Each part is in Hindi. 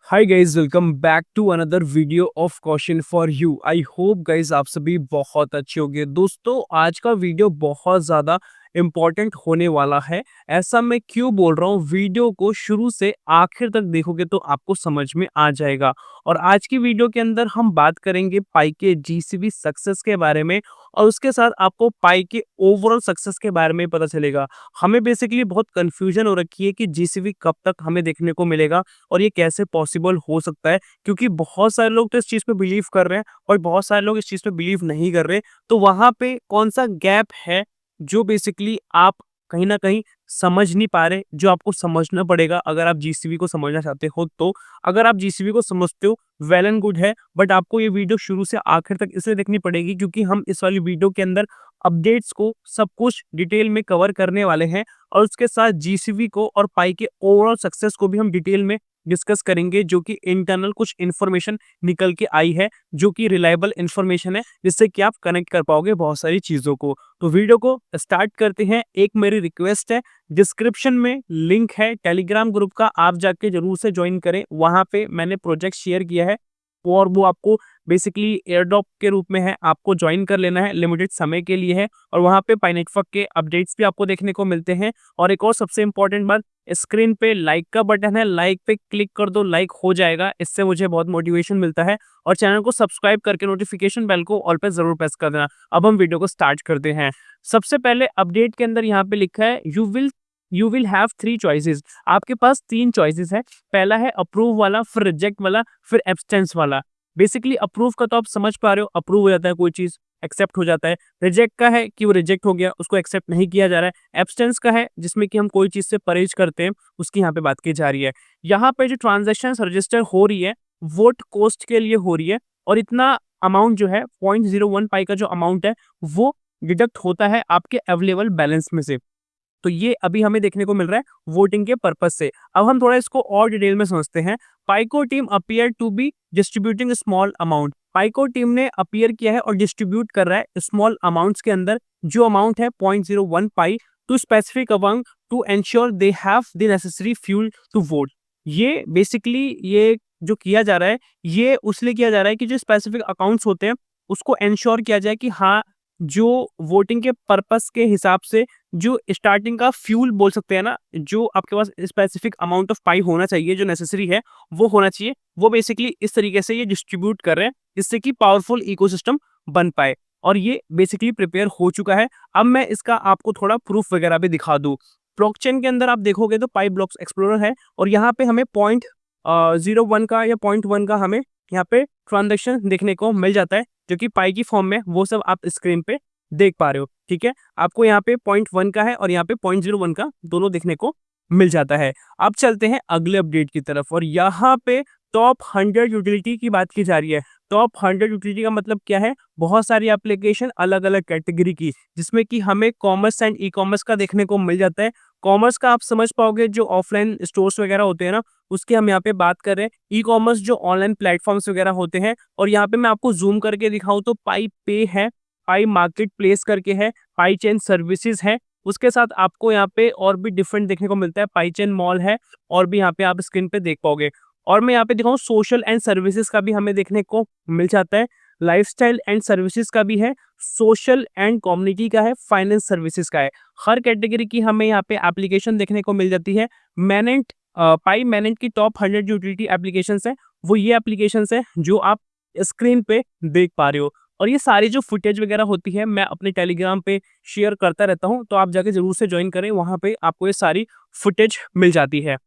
Hi guys, welcome back to another video of question for you. I hope guys आप सभी बहुत अच्छे होंगे। दोस्तों, आज का वीडियो बहुत ज़्यादा इम्पॉर्टेंट होने वाला है। ऐसा मैं क्यों बोल रहा हूँ, वीडियो को शुरू से आखिर तक देखोगे तो आपको समझ में आ जाएगा। और आज की वीडियो के अंदर हम बात करेंगे पाई के जीसीबी सक्सेस के बारे में, और उसके साथ आपको पाई के ओवरऑल सक्सेस के बारे में पता चलेगा। हमें बेसिकली बहुत कंफ्यूजन हो रखी है कि जीसीबी कब तक हमें देखने को मिलेगा और ये कैसे पॉसिबल हो सकता है, क्योंकि बहुत सारे लोग तो इस चीज़ पे बिलीव कर रहे हैं और बहुत सारे लोग इस चीज़ पे बिलीव नहीं कर रहे। तो वहाँ पे कौन सा गैप है जो बेसिकली आप कहीं न कहीं समझ नहीं पा रहे, जो आपको समझना पड़ेगा अगर आप जीसीबी को समझना चाहते हो तो। अगर आप जीसीबी को समझते हो, वेल एंड गुड है, बट आपको ये वीडियो शुरू से आखिर तक इसलिए देखनी पड़ेगी क्योंकि हम इस वाली वीडियो के अंदर अपडेट्स को सब कुछ डिटेल में कवर करने वाले हैं, और उसके साथ जीसीबी को और पाई के ओवरऑल सक्सेस को भी हम डिटेल में डिस्कस करेंगे, जो कि इंटरनल कुछ इन्फॉर्मेशन निकल के आई है, जो कि रिलायबल इन्फॉर्मेशन है, जिससे कि आप कनेक्ट कर पाओगे बहुत सारी चीज़ों को। तो वीडियो को स्टार्ट करते हैं। एक मेरी रिक्वेस्ट है, डिस्क्रिप्शन में लिंक है टेलीग्राम ग्रुप का, आप जाके जरूर से ज्वाइन करें। वहाँ पे मैंने प्रोजेक्ट शेयर किया है और वो आपको बेसिकली एयरड्रॉप के रूप में है, आपको ज्वाइन कर लेना है, लिमिटेड समय के लिए है। और वहाँ पे पाई नेटवर्क के अपडेट्स भी आपको देखने को मिलते हैं। और एक और सबसे इंपॉर्टेंट बात, स्क्रीन पे लाइक का बटन है, लाइक पे क्लिक कर दो, लाइक हो जाएगा, इससे मुझे बहुत मोटिवेशन मिलता है। और चैनल को सब्सक्राइब करके नोटिफिकेशन बेल को ऑल पे जरूर प्रेस कर देना। अब हम वीडियो को स्टार्ट करते हैं। सबसे पहले अपडेट के अंदर यहाँ पे लिखा है यू विल हैव 3 चॉइसेस। आपके पास 3 चॉइसेस है। पहला है अप्रूव वाला, फिर रिजेक्ट वाला, फिर एब्सटेंस वाला। बेसिकली अप्रूव का तो आप समझ पा रहे हो, अप्रूव हो जाता है कोई चीज, एक्सेप्ट हो जाता है। रिजेक्ट का है कि वो रिजेक्ट हो गया, उसको एक्सेप्ट नहीं किया जा रहा है। एब्सटेंस का है जिसमें कि हम कोई चीज से परहेज करते हैं, उसकी यहाँ पे बात की जा रही है। यहाँ पे जो ट्रांजेक्शन रजिस्टर हो रही है, वोट कोस्ट के लिए हो रही है, और इतना अमाउंट जो है 0.01 पाई का जो अमाउंट है वो डिडक्ट होता है आपके अवेलेबल बैलेंस में से। तो ये अभी हमें देखने को मिल रहा है वोटिंग के पर्पस से। अब हम थोड़ा इसको और डिटेल में समझते हैं। Pi core team appear to be distributing small amount. Pi core team ने अपीयर किया है और डिस्ट्रीब्यूट कर रहा है स्मॉल अमाउंट्स के अंदर, जो अमाउंट है 0.01 pi, to specific amount to ensure they have the necessary fuel to vote. ये बेसिकली ये जो किया जा रहा है, ये उसलिए किया जा रहा है कि जो स्पेसिफिक अकाउंट्स होते हैं उसको एंश्योर किया जाए कि हाँ, जो वोटिंग के पर्पस के हिसाब से जो स्टार्टिंग का फ्यूल बोल सकते हैं ना, जो आपके पास स्पेसिफिक अमाउंट ऑफ पाई होना चाहिए, जो नेसेसरी है वो होना चाहिए, वो बेसिकली इस तरीके से ये डिस्ट्रीब्यूट कर रहे हैं जिससे कि पावरफुल इकोसिस्टम बन पाए। और ये बेसिकली प्रिपेयर हो चुका है। अब मैं इसका आपको थोड़ा प्रूफ वगैरह भी दिखा दूं। ब्लॉकचेन के अंदर आप देखोगे तो पाई ब्लॉक्स एक्सप्लोरर है, और यहाँ पे हमें 0.01 का या 0.1 का हमें यहाँ पे ट्रांजेक्शन देखने को मिल जाता है, जो कि पाई की फॉर्म में, वो सब आप स्क्रीन पे देख पा रहे हो। ठीक है, आपको यहाँ पे 0.1 का है और यहाँ पे 0.01 का, दोनों देखने को मिल जाता है। अब चलते हैं अगले अपडेट की तरफ, और यहाँ पे टॉप 100 यूटिलिटी की बात की जा रही है। टॉप 100 यूटिलिटी का मतलब क्या है? बहुत सारी एप्लीकेशन अलग अलग कैटेगरी की, जिसमें कि हमें कॉमर्स एंड ई कॉमर्स का देखने को मिल जाता है। कॉमर्स का आप समझ पाओगे, जो ऑफलाइन स्टोर्स वगैरह होते हैं ना, उसकी हम यहाँ पे बात कर रहे हैं। ई कॉमर्स जो ऑनलाइन प्लेटफॉर्म्स वगैरह होते हैं, और यहाँ पे मैं आपको जूम करके दिखाऊं तो पाई पे है, पाई मार्केट प्लेस करके है, पाई चेन सर्विसेज है। उसके साथ आपको यहाँ पे और भी डिफरेंट देखने को मिलता है, पाई चेन मॉल है, और भी यहाँ पे आप स्क्रीन पे देख पाओगे। और मैं यहाँ पे दिखाऊं, सोशल एंड सर्विसेज का भी हमें देखने को मिल जाता है, लाइफस्टाइल एंड सर्विसेज का भी है, सोशल एंड कम्युनिटी का है, फाइनेंस सर्विसेज का है। हर कैटेगरी की हमें यहाँ पे एप्लीकेशन देखने को मिल जाती है। मैनेंट पाई मैनेंट की टॉप 100 यूटिलिटी एप्लीकेशंस है, वो ये एप्लीकेशंस है जो आप स्क्रीन पे देख पा रहे हो। और ये सारी जो फुटेज वगैरह होती है, मैं अपने टेलीग्राम पे शेयर करता रहता हूँ, तो आप जाके जरूर से ज्वाइन करें, वहाँ पे आपको ये सारी फुटेज मिल जाती है।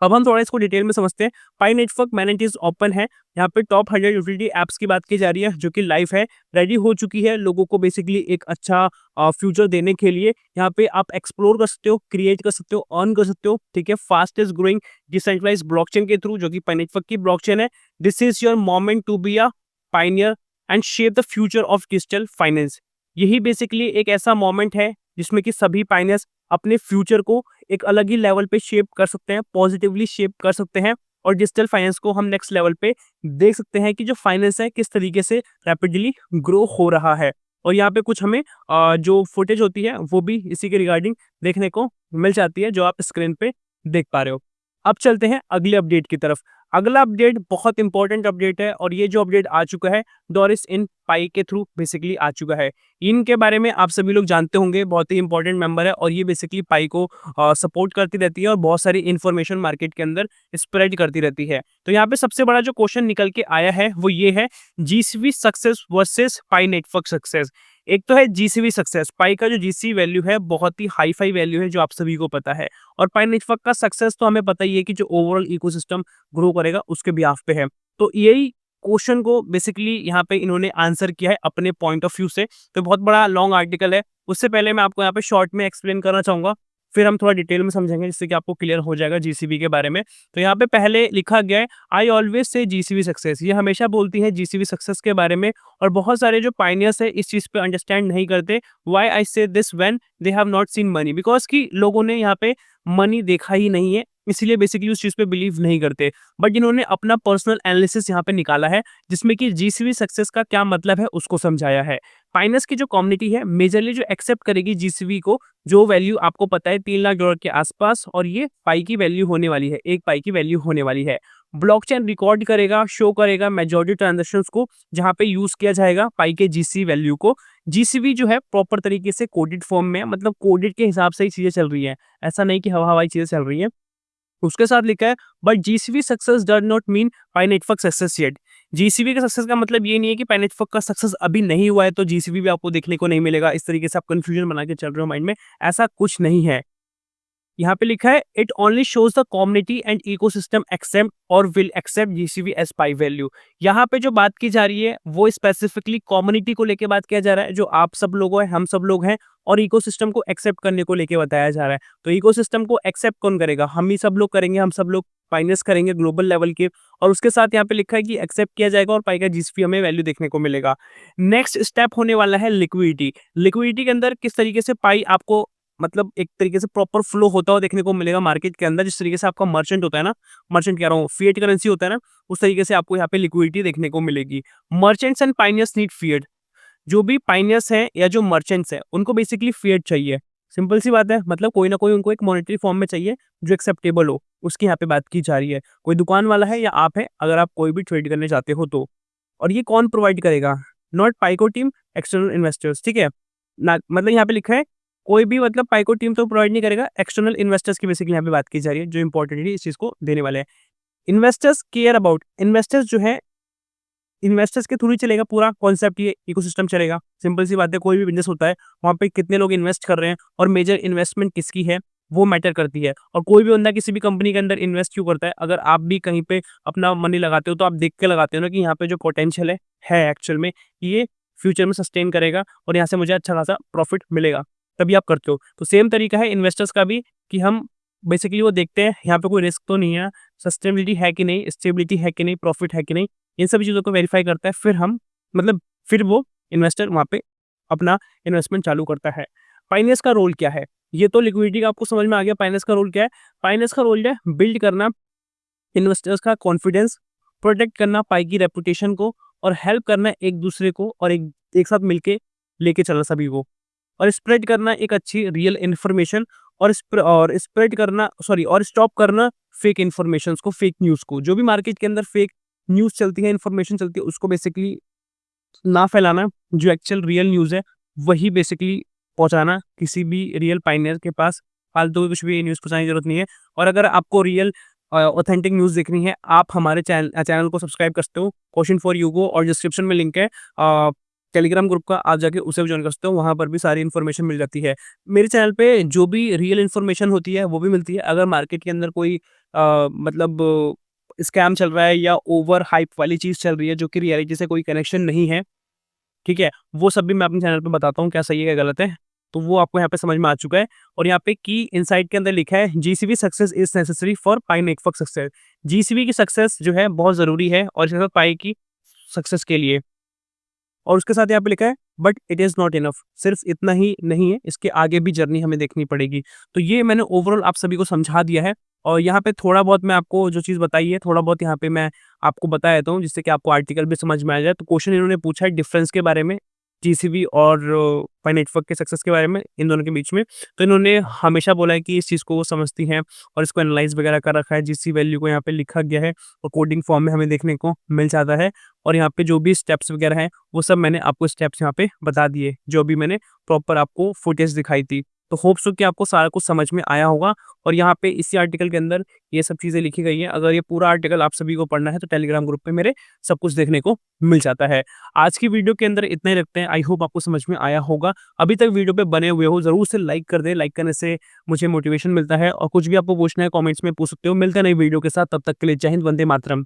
अब हम थोड़ा इसको डिटेल में समझते हैं। पाई नेटवर्क मैनेंट इज ओपन है। यहाँ पे टॉप 100 यूटिलिटी एप्स की बात की जा रही है, जो कि लाइव है, रेडी हो चुकी है लोगों को बेसिकली एक अच्छा फ्यूचर देने के लिए। यहाँ पे आप एक्सप्लोर कर सकते हो, क्रिएट कर सकते हो, अर्न कर सकते हो। ठीक है, फास्टेस्ट ग्रोइंग डिसेंट्रलाइज्ड ब्लॉकचेन के थ्रू, जो कि पाई नेटवर्क की ब्लॉकचेन है। This is your moment to be a pioneer and shape the future of digital finance. यही बेसिकली एक ऐसा मोमेंट है जिसमें कि सभी पाइनियर्स अपने फ्यूचर को एक अलग ही लेवल पे शेप कर सकते हैं, पॉजिटिवली शेप कर सकते हैं, और डिजिटल फाइनेंस को हम नेक्स्ट लेवल पे देख सकते हैं कि जो फाइनेंस है किस तरीके से रैपिडली ग्रो हो रहा है। और यहाँ पे कुछ हमें जो फुटेज होती है वो भी इसी के रिगार्डिंग देखने को मिल जाती है, जो आप स्क्रीन पे देख पा रहे हो। अब चलते हैं अगले अपडेट की तरफ। अगला अपडेट बहुत इंपॉर्टेंट अपडेट है और ये जो अपडेट आ चुका है डोरिस इन पाई के थ्रू बेसिकली आ चुका है। इनके बारे में आप सभी लोग जानते होंगे, बहुत ही इंपॉर्टेंट मेंबर है और ये बेसिकली पाई को सपोर्ट करती रहती है और बहुत सारी इंफॉर्मेशन मार्केट के अंदर स्प्रेड करती रहती है। तो यहाँ पे सबसे बड़ा जो क्वेश्चन निकल के आया है वो ये है, जीसीवी सक्सेस वर्सेस पाई नेटवर्क सक्सेस। एक तो है जीसीवी सक्सेस, पाई का जो जीसी वैल्यू है बहुत ही हाई फाई वैल्यू है जो आप सभी को पता है, और पाई नेटवर्क का सक्सेस तो हमें पता ही है कि जो ओवरऑल इकोसिस्टम ग्रो करेगा उसके बिहाफ पे है। तो यही क्वेश्चन को बेसिकली यहाँ पे इन्होंने आंसर किया है अपने पॉइंट ऑफ व्यू से। तो बहुत बड़ा लॉन्ग आर्टिकल है, उससे पहले मैं आपको यहाँ पे शॉर्ट में एक्सप्लेन करना चाहूंगा, फिर हम थोड़ा डिटेल में समझेंगे जिससे कि आपको क्लियर हो जाएगा जीसीबी के बारे में। तो यहाँ पे पहले लिखा गया है, I always say GCB success, ये हमेशा बोलती है जीसीबी सक्सेस के बारे में, और बहुत सारे जो पाइनियर्स है इस चीज पे अंडरस्टैंड नहीं करते। व्हाई आई से this when they have not seen money, because कि लोगों ने यहाँ पे मनी देखा ही नहीं है, इसीलिए बेसिकली उस चीज पे बिलीव नहीं करते। बट इन्होंने अपना पर्सनल एनालिसिस यहाँ पे निकाला है जिसमें कि जीसीबी सक्सेस का क्या मतलब है उसको समझाया है। फाइनेंस की जो कम्युनिटी है मेजरली जो एक्सेप्ट करेगी जीसीबी को, जो वैल्यू आपको पता है $3 लाख के आसपास, और ये पाई की वैल्यू होने वाली है, एक पाई की वैल्यू होने वाली है। ब्लॉकचेन रिकॉर्ड करेगा, शो करेगा मेजॉरिटी ट्रांजेक्शंस को जहां पे यूज किया जाएगा पाई के जीसी वैल्यू को। जीसीबी जो है प्रॉपर तरीके से कोडेड फॉर्म में है, मतलब कोडेड के हिसाब से ही चीजें चल रही है, ऐसा नहीं कि हवा हवाई चीजें चल रही है। उसके साथ लिखा है, but GCB success does not mean pi network success yet. GCB के सक्सेस का मतलब ये नहीं है कि पाई नेटवर्क का सक्सेस अभी नहीं हुआ है तो जीसीबी भी आपको देखने को नहीं मिलेगा, इस तरीके से आप कंफ्यूजन बना के चल रहे हो माइंड में, ऐसा कुछ नहीं है। यहाँ पे लिखा है, it only shows the community and ecosystem accept और will accept GCB as pi value. यहाँ पे जो बात की जा रही है वो स्पेसिफिकली कम्युनिटी को लेके बात किया जा रहा है, जो आप सब लोग हैं, हम सब लोग हैं, और इकोसिस्टम को एक्सेप्ट करने को लेके बताया जा रहा है। तो इकोसिस्टम को एक्सेप्ट कौन करेगा? हम ही सब लोग करेंगे, हम सब लोग फाइनेंस करेंगे ग्लोबल लेवल के, और उसके साथ यहाँ पे लिखा है कि एक्सेप्ट किया जाएगा और पाई का जीसीपी हमें वैल्यू देखने को मिलेगा। नेक्स्ट स्टेप होने वाला है लिक्विडिटी। लिक्विडिटी के अंदर किस तरीके से पाई आपको मतलब एक तरीके से प्रॉपर फ्लो होता हुआ देखने को मिलेगा मार्केट के अंदर, जिस तरीके से आपका मर्चेंट होता है ना, मर्चेंट कह रहा हूँ, फिएट करेंसी होता है ना, उस तरीके से आपको यहाँ पे लिक्विडिटी देखने को मिलेगी। Merchants and Pioneers need fiat. जो भी पाइनियर्स हैं या जो मर्चेंट्स हैं उनको बेसिकली फिएट चाहिए, सिंपल सी बात है, मतलब कोई ना कोई उनको एक मॉनेटरी फॉर्म में चाहिए जो एक्सेप्टेबल हो, उसकी यहाँ पे बात की जा रही है। कोई दुकान वाला है या आप है, अगर आप कोई भी ट्रेड करने चाहते हो तो, और ये कौन प्रोवाइड करेगा? नॉट पाइको टीम, एक्सटर्नल इन्वेस्टर्स, ठीक है ना, मतलब यहाँ पे लिखा है कोई भी, मतलब पाइको टीम तो प्रोवाइड नहीं करेगा, एक्सटर्नल इन्वेस्टर्स की बेसिकली यहाँ पे बात की जा रही है जो इंपॉर्टेंट है, इस चीज को देने वाले हैं। इन्वेस्टर्स केयर अबाउट, इन्वेस्टर्स जो है, इन्वेस्टर्स के थ्रू ही चलेगा पूरा कॉन्सेप्ट, ये इकोसिस्टम चलेगा। सिंपल सी बात है, कोई भी बिजनेस होता है वहाँ पे कितने लोग इन्वेस्ट कर रहे हैं और मेजर इन्वेस्टमेंट किसकी है वो मैटर करती है। और कोई भी बंदा किसी भी कंपनी के अंदर इन्वेस्ट क्यों करता है? अगर आप भी कहीं पे अपना मनी लगाते हो तो आप देख के लगाते हो ना कि यहाँ पे जो पोटेंशियल है एक्चुअल में ये फ्यूचर में सस्टेन करेगा और यहाँ से मुझे अच्छा खासा प्रॉफिट मिलेगा, तभी आप करते हो। तो सेम तरीका है इन्वेस्टर्स का भी, कि हम बेसिकली वो देखते हैं यहाँ पे कोई रिस्क तो नहीं है, सस्टेनेबिलिटी है कि नहीं, स्टेबिलिटी है कि नहीं, प्रॉफिट है कि नहीं, इन सभी चीज़ों को वेरीफाई करता है, फिर हम मतलब फिर वो इन्वेस्टर वहाँ पे अपना इन्वेस्टमेंट चालू करता है। फाइनेंस का रोल क्या है? ये तो लिक्विडिटी का आपको समझ में आ गया। फाइनेंस का रोल क्या है? फाइनेंस का रोल है बिल्ड करना इन्वेस्टर्स का कॉन्फिडेंस, प्रोटेक्ट करना पाई की रेपुटेशन को, और हेल्प करना एक दूसरे को, और एक साथ मिलके लेके चलना सभी को, और स्प्रेड करना एक अच्छी रियल इन्फॉर्मेशन, और स्प्रेड करना और स्टॉप करना फेक इन्फॉर्मेशन को, फेक न्यूज़ को। जो भी मार्केट के अंदर फेक न्यूज़ चलती है, इन्फॉर्मेशन चलती है, उसको बेसिकली ना फैलाना, जो एक्चुअल रियल न्यूज़ है वही बेसिकली पहुंचाना किसी भी रियल पाइनियर के पास। फालतू कुछ भी न्यूज़ पहुंचाने की जरूरत नहीं है। और अगर आपको रियल ऑथेंटिक न्यूज़ देखनी है, आप हमारे चैनल को सब्सक्राइब कर सकते हो, क्वेश्चन फॉर यू को, और डिस्क्रिप्शन में लिंक है टेलीग्राम ग्रुप का, आप जाके उसे भी ज्वाइन कर सकते हो, वहाँ पर भी सारी इन्फॉर्मेशन मिल जाती है। मेरे चैनल पे जो भी रियल इन्फॉर्मेशन होती है वो भी मिलती है। अगर मार्केट के अंदर कोई मतलब स्कैम चल रहा है या ओवर हाइप वाली चीज़ चल रही है जो कि रियलिटी से कोई कनेक्शन नहीं है, ठीक है, वो सब भी मैं अपने चैनल पे बताता हूँ, क्या सही है क्या गलत है, तो वो आपको यहाँ पे समझ में आ चुका है। और यहाँ पे की इनसाइट के अंदर लिखा है, GCB success is necessary for pi network success. GCB की सक्सेस जो है बहुत जरूरी है और इसके साथ पाई की सक्सेस के लिए। और उसके साथ यहाँ पे लिखा है, but it is not enough, सिर्फ इतना ही नहीं है, इसके आगे भी जर्नी हमें देखनी पड़ेगी। तो ये मैंने ओवरऑल आप सभी को समझा दिया है। और यहाँ पे थोड़ा बहुत मैं आपको जो चीज़ बताई है, थोड़ा बहुत यहाँ पे मैं आपको बता देता हूँ जिससे कि आपको आर्टिकल भी समझ में आ जाए। तो क्वेश्चन इन्होंने पूछा है डिफरेंस के बारे में, जीसीबी और पाई नेटवर्क के सक्सेस के बारे में, इन दोनों के बीच में। तो इन्होंने हमेशा बोला है कि इस चीज़ को वो समझती हैं और इसको एनालाइज़ वगैरह कर रखा है, जीसी वैल्यू को यहाँ पे लिखा गया है और कोडिंग फॉर्म में हमें देखने को मिल जाता है। और यहाँ पे जो भी स्टेप्स वगैरह हैं, वो सब मैंने आपको स्टेप्स यहाँ पे बता दिए, जो अभी मैंने प्रॉपर आपको फुटेज दिखाई थी। तो होप सो कि आपको सारा कुछ समझ में आया होगा और यहाँ पे इसी आर्टिकल के अंदर ये सब चीज़ें लिखी गई हैं। अगर ये पूरा आर्टिकल आप सभी को पढ़ना है, तो टेलीग्राम ग्रुप पे मेरे सब कुछ देखने को मिल जाता है। आज की वीडियो के अंदर इतना ही रखते हैं। आई होप आपको समझ में आया होगा। अभी तक वीडियो पे बने हुए हो, ज़रूर से लाइक कर दें। लाइक करने से मुझे मोटिवेशन मिलता है और कुछ भी आपको पूछना है कमेंट्स में पूछ सकते हो। मिलते हैं नई वीडियो के साथ, तब तक के लिए जय हिंद, वंदे मातरम।